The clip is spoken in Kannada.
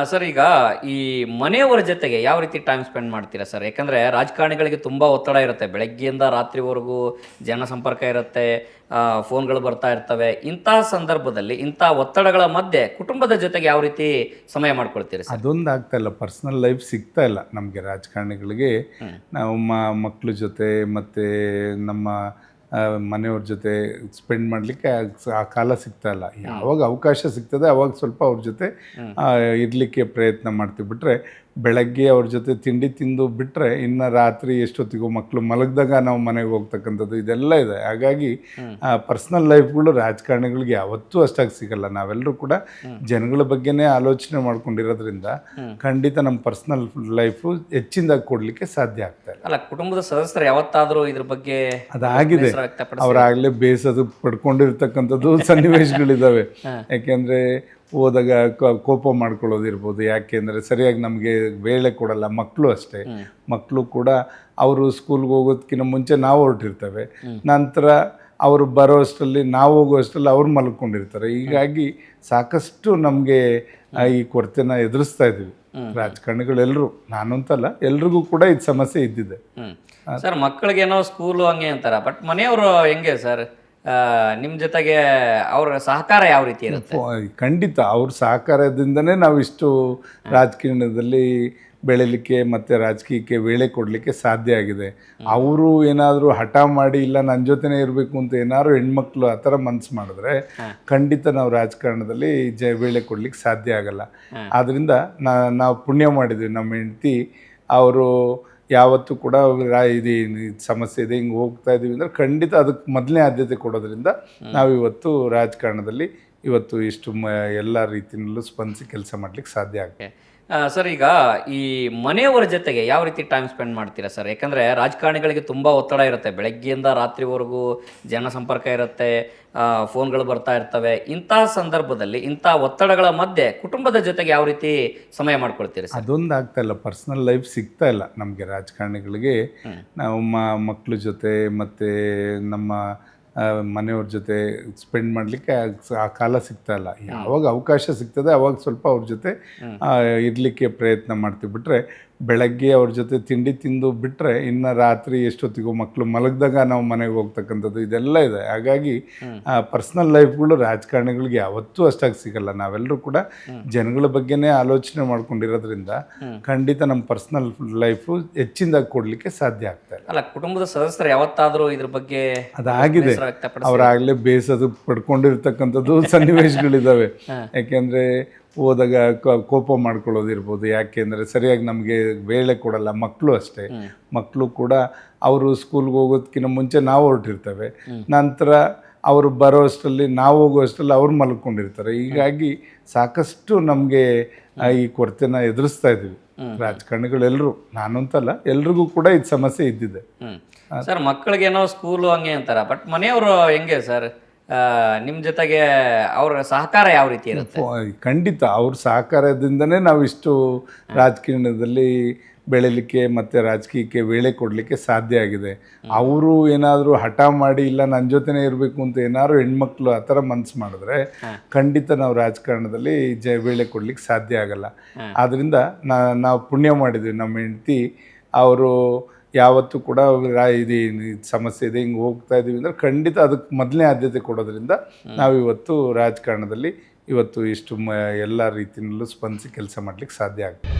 ಸರ್ ಈಗ ಈ ಮನೆಯವರ ಜೊತೆಗೆ ಯಾವ ರೀತಿ ಟೈಮ್ ಸ್ಪೆಂಡ್ ಮಾಡ್ತೀರಾ ಸರ್? ಯಾಕಂದರೆ ರಾಜಕಾರಣಿಗಳಿಗೆ ತುಂಬ ಒತ್ತಡ ಇರುತ್ತೆ. ಬೆಳಗ್ಗೆಯಿಂದ ರಾತ್ರಿವರೆಗೂ ಜನಸಂಪರ್ಕ ಇರುತ್ತೆ, ಫೋನ್ಗಳು ಬರ್ತಾ ಇರ್ತವೆ. ಇಂತಹ ಸಂದರ್ಭದಲ್ಲಿ ಇಂಥ ಒತ್ತಡಗಳ ಮಧ್ಯೆ ಕುಟುಂಬದ ಜೊತೆಗೆ ಯಾವ ರೀತಿ ಸಮಯ ಮಾಡ್ಕೊಳ್ತೀರಿ ಸರ್? ಅದೊಂದು ಆಗ್ತಾ ಇಲ್ಲ, ಪರ್ಸ್ನಲ್ ಲೈಫ್ ಸಿಗ್ತಾ ಇಲ್ಲ ನಮಗೆ ರಾಜಕಾರಣಿಗಳಿಗೆ. ನಾವು ಮಕ್ಕಳ ಜೊತೆ ಮತ್ತು ನಮ್ಮ ಮನೆಯವ್ರ ಜೊತೆ ಸ್ಪೆಂಡ್ ಮಾಡಲಿಕ್ಕೆ ಆ ಕಾಲ ಸಿಗ್ತಾ ಇಲ್ಲ. ಯಾವಾಗ ಅವಕಾಶ ಸಿಗ್ತದೆ ಅವಾಗ ಸ್ವಲ್ಪ ಅವ್ರ ಜೊತೆ ಇರಲಿಕ್ಕೆ ಪ್ರಯತ್ನ ಮಾಡ್ತೀವಿ. ಬಿಟ್ಟರೆ ಬೆಳಗ್ಗೆ ಅವ್ರ ಜೊತೆ ತಿಂಡಿ ತಿಂದು ಬಿಟ್ಟರೆ ಇನ್ನು ರಾತ್ರಿ ಎಷ್ಟೊತ್ತಿಗೂ ಮಕ್ಕಳು ಮಲಗಿದಾಗ ನಾವು ಮನೆಗೆ ಹೋಗ್ತಕ್ಕಂಥದ್ದು ಇದೆಲ್ಲ ಇದೆ. ಹಾಗಾಗಿ ಪರ್ಸ್ನಲ್ ಲೈಫ್ಗಳು ರಾಜಕಾರಣಿಗಳಿಗೆ ಯಾವತ್ತೂ ಅಷ್ಟಾಗಿ ಸಿಗಲ್ಲ. ನಾವೆಲ್ಲರೂ ಕೂಡ ಜನಗಳ ಬಗ್ಗೆನೇ ಆಲೋಚನೆ ಮಾಡ್ಕೊಂಡಿರೋದ್ರಿಂದ ಖಂಡಿತ ನಮ್ಮ ಪರ್ಸ್ನಲ್ ಲೈಫು ಹೆಚ್ಚಿನದಾಗಿ ಕೊಡಲಿಕ್ಕೆ ಸಾಧ್ಯ ಆಗ್ತಾ ಇಲ್ಲ. ಅಲ್ಲ, ಕುಟುಂಬದ ಸದಸ್ಯರು ಯಾವತ್ತಾದರೂ ಇದ್ರ ಬಗ್ಗೆ ಅದಾಗಿದೆ, ಅವರಾಗಲೇ ಬೇಸದು ಪಡ್ಕೊಂಡಿರ್ತಕ್ಕಂಥದ್ದು ಸನ್ನಿವೇಶಗಳಿದ್ದಾವೆ. ಯಾಕೆಂದರೆ ಹೋದಾಗ ಕೋಪ ಮಾಡ್ಕೊಳ್ಳೋದಿರ್ಬೋದು. ಯಾಕೆಂದರೆ ಸರಿಯಾಗಿ ನಮಗೆ ವೇಳೆ ಕೊಡಲ್ಲ. ಮಕ್ಕಳು ಅಷ್ಟೇ, ಮಕ್ಕಳು ಕೂಡ ಅವರು ಸ್ಕೂಲ್ಗೆ ಹೋಗೋದಕ್ಕಿಂತ ಮುಂಚೆ ನಾವು ಹೊರಟಿರ್ತೇವೆ. ನಂತರ ಅವರು ಬರೋ ಅಷ್ಟರಲ್ಲಿ ನಾವು ಹೋಗೋ ಅಷ್ಟರಲ್ಲಿ ಅವ್ರು ಮಲ್ಕೊಂಡಿರ್ತಾರೆ. ಹೀಗಾಗಿ ಸಾಕಷ್ಟು ನಮಗೆ ಈ ಕೊರತೆನ ಎದುರಿಸ್ತಾ ಇದ್ದೀವಿ ರಾಜಕಾರಣಿಗಳೆಲ್ಲರೂ. ನಾನು ಅಂತಲ್ಲ, ಎಲ್ರಿಗೂ ಕೂಡ ಇದು ಸಮಸ್ಯೆ ಇದ್ದಿದೆ. ಸರ್, ಮಕ್ಕಳಿಗೇನೋ ಸ್ಕೂಲು ಹಂಗೆ ಅಂತಾರೆ, ಬಟ್ ಮನೆಯವರು ಹೆಂಗೆ ಸರ್? ನಿಮ್ಮ ಜೊತೆಗೆ ಅವ್ರ ಸಹಕಾರ ಯಾವ ರೀತಿ ಇರುತ್ತೆ? ಖಂಡಿತ ಅವ್ರ ಸಹಕಾರದಿಂದನೇ ನಾವು ಇಷ್ಟು ರಾಜಕೀಯದಲ್ಲಿ ಬೆಳೀಲಿಕ್ಕೆ ಮತ್ತು ರಾಜಕೀಯಕ್ಕೆ ವೇಳೆ ಕೊಡಲಿಕ್ಕೆ ಸಾಧ್ಯ ಆಗಿದೆ. ಅವರು ಏನಾದರೂ ಹಠ ಮಾಡಿ ಇಲ್ಲ ನನ್ನ ಜೊತೆನೇ ಇರಬೇಕು ಅಂತ ಏನಾದ್ರು ಹೆಣ್ಮಕ್ಳು ಆ ಥರ ಮನಸ್ಸು ಮಾಡಿದ್ರೆ ಖಂಡಿತ ನಾವು ರಾಜಕಾರಣದಲ್ಲಿ ವೇಳೆ ಕೊಡಲಿಕ್ಕೆ ಸಾಧ್ಯ ಆಗಲ್ಲ. ಆದ್ದರಿಂದ ನಾವು ಪುಣ್ಯ ಮಾಡಿದ್ವಿ. ನಮ್ಮ ಹೆಂಡತಿ ಅವರು ಯಾವತ್ತೂ ಕೂಡ ಇದು ಸಮಸ್ಯೆ ಇದೆ ಹಿಂಗೆ ಹೋಗ್ತಾ ಇದ್ದೀವಿ ಅಂದರೆ ಖಂಡಿತ ಅದಕ್ಕೆ ಮೊದಲನೇ ಆದ್ಯತೆ ಕೊಡೋದ್ರಿಂದ ನಾವಿವತ್ತು ರಾಜಕಾರಣದಲ್ಲಿ ಇವತ್ತು ಇಷ್ಟು ಎಲ್ಲ ರೀತಿಯಲ್ಲೂ ಸ್ಪಂದಿಸಿ ಕೆಲಸ ಮಾಡಲಿಕ್ಕೆ ಸಾಧ್ಯ ಆಗುತ್ತೆ. ಸರ್, ಈಗ ಈ ಮನೆಯವರ ಜೊತೆಗೆ ಯಾವ ರೀತಿ ಟೈಮ್ ಸ್ಪೆಂಡ್ ಮಾಡ್ತೀರಾ ಸರ್? ಯಾಕಂದರೆ ರಾಜಕಾರಣಿಗಳಿಗೆ ತುಂಬ ಒತ್ತಡ ಇರುತ್ತೆ. ಬೆಳಗ್ಗೆಯಿಂದ ರಾತ್ರಿವರೆಗೂ ಜನಸಂಪರ್ಕ ಇರುತ್ತೆ, ಫೋನ್ಗಳು ಬರ್ತಾ ಇರ್ತವೆ. ಇಂತಹ ಸಂದರ್ಭದಲ್ಲಿ ಇಂಥ ಒತ್ತಡಗಳ ಮಧ್ಯೆ ಕುಟುಂಬದ ಜೊತೆಗೆ ಯಾವ ರೀತಿ ಸಮಯ ಮಾಡ್ಕೊಳ್ತೀರಿ ಸರ್? ಅದೊಂದು ಆಗ್ತಾ ಇಲ್ಲ, ಪರ್ಸ್ನಲ್ ಲೈಫ್ ಸಿಗ್ತಾ ಇಲ್ಲ ನಮಗೆ ರಾಜಕಾರಣಿಗಳಿಗೆ. ನಾವು ಮಕ್ಕಳ ಜೊತೆ ಮತ್ತು ನಮ್ಮ ಮನೆಯವ್ರ ಜೊತೆ ಸ್ಪೆಂಡ್ ಮಾಡಲಿಕ್ಕೆ ಆ ಕಾಲ ಸಿಗ್ತಾ ಇಲ್ಲ. ಯಾವಾಗ ಅವಕಾಶ ಸಿಗ್ತದೆ ಅವಾಗ ಸ್ವಲ್ಪ ಅವ್ರ ಜೊತೆ ಇರಲಿಕ್ಕೆ ಪ್ರಯತ್ನ ಮಾಡ್ತೀವಿ. ಬಿಟ್ಟರೆ ಬೆಳಗ್ಗೆ ಅವ್ರ ಜೊತೆ ತಿಂಡಿ ತಿಂದು ಬಿಟ್ಟರೆ ಇನ್ನು ರಾತ್ರಿ ಎಷ್ಟೊತ್ತಿಗೂ ಮಕ್ಕಳು ಮಲಗಿದಾಗ ನಾವು ಮನೆಗೆ ಹೋಗ್ತಕ್ಕಂಥದ್ದು ಇದೆಲ್ಲ ಇದೆ. ಹಾಗಾಗಿ ಪರ್ಸ್ನಲ್ ಲೈಫ್ಗಳು ರಾಜಕಾರಣಿಗಳಿಗೆ ಯಾವತ್ತೂ ಅಷ್ಟಾಗಿ ಸಿಗಲ್ಲ. ನಾವೆಲ್ಲರೂ ಕೂಡ ಜನಗಳ ಬಗ್ಗೆನೇ ಆಲೋಚನೆ ಮಾಡ್ಕೊಂಡಿರೋದ್ರಿಂದ ಖಂಡಿತ ನಮ್ಮ ಪರ್ಸ್ನಲ್ ಲೈಫು ಹೆಚ್ಚಿನದಾಗಿ ಕೊಡಲಿಕ್ಕೆ ಸಾಧ್ಯ ಆಗ್ತಾ ಇಲ್ಲ. ಅಲ್ಲ, ಕುಟುಂಬದ ಸದಸ್ಯರು ಯಾವತ್ತಾದರೂ ಇದ್ರ ಬಗ್ಗೆ ಅದಾಗಿದೆ, ಅವರಾಗಲೇ ಬೇಸದು ಪಡ್ಕೊಂಡಿರ್ತಕ್ಕಂಥದ್ದು ಸನ್ನಿವೇಶಗಳಿದ್ದಾವೆ. ಯಾಕೆಂದರೆ ಹೋದಾಗ ಕೋಪ ಮಾಡ್ಕೊಳ್ಳೋದಿರ್ಬೋದು. ಯಾಕೆಂದರೆ ಸರಿಯಾಗಿ ನಮಗೆ ವೇಳೆ ಕೊಡಲ್ಲ. ಮಕ್ಕಳು ಅಷ್ಟೇ, ಮಕ್ಕಳು ಕೂಡ ಅವರು ಸ್ಕೂಲ್ಗೆ ಹೋಗೋದಕ್ಕಿಂತ ಮುಂಚೆ ನಾವು ಹೊರಟಿರ್ತೇವೆ. ನಂತರ ಅವರು ಬರೋ ಅಷ್ಟರಲ್ಲಿ ನಾವು ಹೋಗೋ ಅಷ್ಟರಲ್ಲಿ ಅವ್ರು ಮಲ್ಕೊಂಡಿರ್ತಾರೆ. ಹೀಗಾಗಿ ಸಾಕಷ್ಟು ನಮಗೆ ಈ ಕೊರತೆನ ಎದುರಿಸ್ತಾ ಇದ್ದೀವಿ ರಾಜಕಾರಣಿಗಳೆಲ್ಲರೂ. ನಾನು ಅಂತಲ್ಲ, ಎಲ್ರಿಗೂ ಕೂಡ ಇದು ಸಮಸ್ಯೆ ಇದ್ದಿದೆ. ಸರ್, ಮಕ್ಕಳಿಗೇನೋ ಸ್ಕೂಲು ಹಂಗೆ ಅಂತಾರೆ, ಬಟ್ ಮನೆಯವರು ಹೆಂಗೆ ಸರ್? ನಿಮ್ಮ ಜೊತೆಗೆ ಅವ್ರ ಸಹಕಾರ ಯಾವ ರೀತಿ ಇರುತ್ತೆ? ಖಂಡಿತ ಅವ್ರ ಸಹಕಾರದಿಂದನೇ ನಾವು ಇಷ್ಟು ರಾಜಕೀಯದಲ್ಲಿ ಬೆಳೀಲಿಕ್ಕೆ ಮತ್ತು ರಾಜಕೀಯಕ್ಕೆ ವೇಳೆ ಕೊಡಲಿಕ್ಕೆ ಸಾಧ್ಯ ಆಗಿದೆ. ಅವರು ಏನಾದರೂ ಹಠ ಮಾಡಿ ಇಲ್ಲ ನನ್ನ ಜೊತೆನೇ ಇರಬೇಕು ಅಂತ ಏನಾದ್ರು ಹೆಣ್ಮಕ್ಳು ಆ ಥರ ಮನಸ್ಸು ಮಾಡಿದ್ರೆ ಖಂಡಿತ ನಾವು ರಾಜಕಾರಣದಲ್ಲಿ ವೇಳೆ ಕೊಡಲಿಕ್ಕೆ ಸಾಧ್ಯ ಆಗಲ್ಲ. ಆದ್ದರಿಂದ ನಾವು ಪುಣ್ಯ ಮಾಡಿದ್ವಿ. ನಮ್ಮ ಹೆಂಡತಿ ಅವರು ಯಾವತ್ತೂ ಕೂಡ ಇದು ಸಮಸ್ಯೆ ಇದೆ ಹಿಂಗೆ ಹೋಗ್ತಾ ಇದ್ದೀವಿ ಅಂದರೆ ಖಂಡಿತ ಅದಕ್ಕೆ ಮೊದಲನೇ ಆದ್ಯತೆ ಕೊಡೋದ್ರಿಂದ ನಾವಿವತ್ತು ರಾಜಕಾರಣದಲ್ಲಿ ಇವತ್ತು ಇಷ್ಟು ಎಲ್ಲ ರೀತಿಯಲ್ಲೂ ಸ್ಪಂದಿಸಿ ಕೆಲಸ ಮಾಡಲಿಕ್ಕೆ ಸಾಧ್ಯ ಆಗುತ್ತೆ.